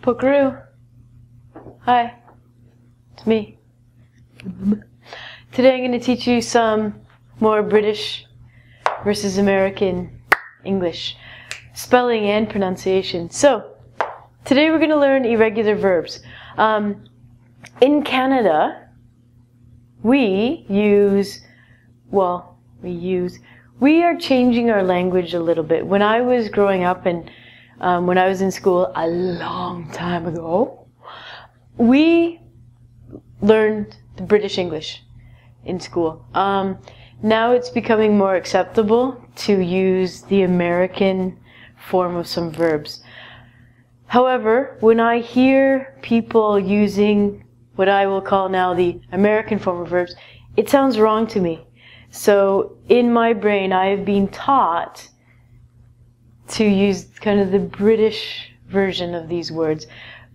Pokaroo. Hi, it's me. Today I'm going to teach you some more British versus American English spelling and pronunciation. So, today we're going to learn irregular verbs. In Canada, we are changing our language a little bit. When I was growing up and when I was in school a long time ago, we learned the British English in school. Now it's becoming more acceptable to use the American form of some verbs. However, when I hear people using what I will call now the American form of verbs, it sounds wrong to me. So in my brain, I have been taught to use kind of the British version of these words.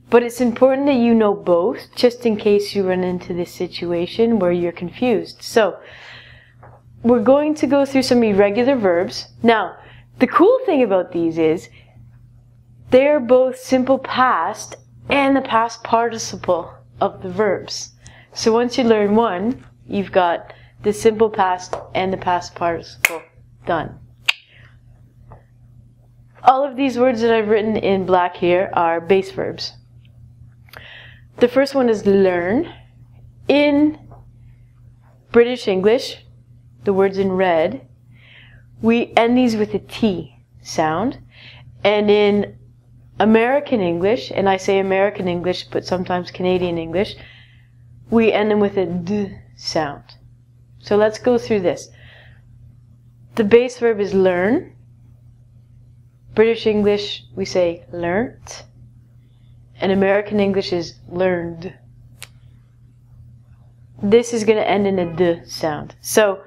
But it's important that you know both, just in case you run into this situation where you're confused. So, we're going to go through some irregular verbs. Now, the cool thing about these is they're both simple past and the past participle of the verbs. So once you learn one, you've got the simple past and the past participle done. All of these words that I've written in black here are base verbs. The first one is learn. In British English, the words in red, we end these with a T sound. And in American English, and I say American English, but sometimes Canadian English, we end them with a D sound. So let's go through this. The base verb is learn. British English, we say learnt. And American English is learned. This is going to end in a D sound. So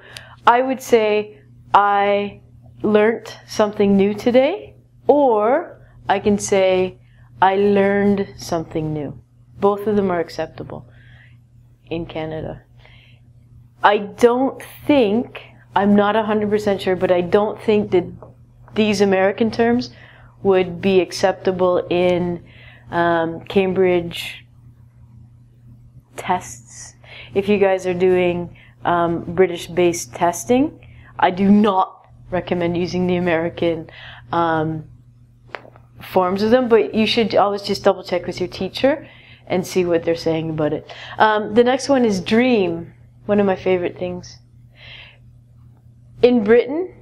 I would say I learnt something new today, or I can say I learned something new. Both of them are acceptable in Canada. I'm not 100% sure, but I don't think that these American terms would be acceptable in Cambridge tests. If you guys are doing British-based testing, I do not recommend using the American forms of them, but you should always just double check with your teacher and see what they're saying about it. The next one is dream, one of my favorite things. In Britain,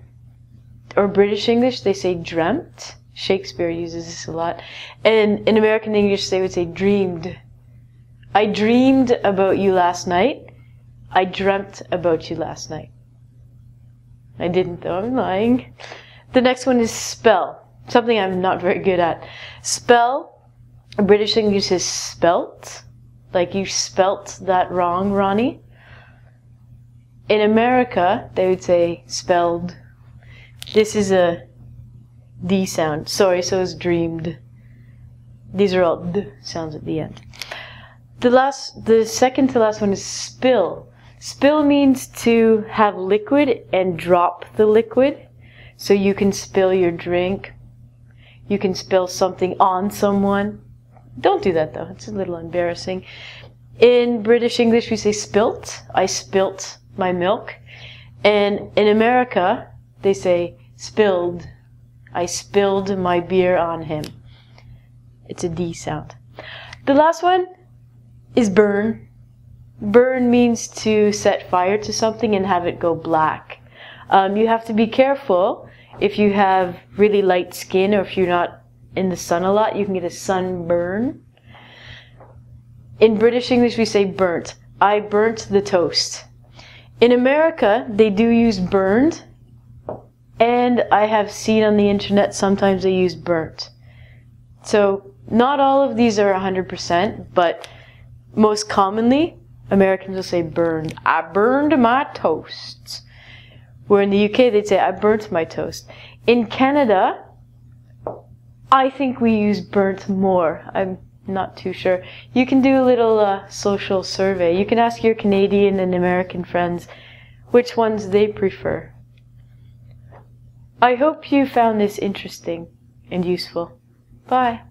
or British English, they say dreamt. Shakespeare uses this a lot. And in American English, they would say dreamed. I dreamed about you last night. I dreamt about you last night. I didn't, though. I'm lying. The next one is spell. Something I'm not very good at. Spell. British English is spelt. Like you spelt that wrong, Ronnie. In America, they would say spelled. This is a D sound. Sorry, so is dreamed. These are all D sounds at the end. The second to last one is spill. Spill means to have liquid and drop the liquid. So you can spill your drink. You can spill something on someone. Don't do that though, it's a little embarrassing. In British English we say spilt. I spilt my milk. And in America they say spilled. I spilled my beer on him. It's a D sound. The last one is burn. Burn means to set fire to something and have it go black. You have to be careful if you have really light skin or if you're not in the sun a lot. You can get a sunburn. In British English we say burnt. I burnt the toast. In America they do use burned, and I have seen on the internet sometimes they use burnt. So not all of these are 100%, but most commonly Americans will say burned. I burned my toast. Where in the UK they'd say I burnt my toast. In Canada, I think we use burnt more. I'm not too sure. You can do a little social survey. You can ask your Canadian and American friends which ones they prefer. I hope you found this interesting and useful. Bye.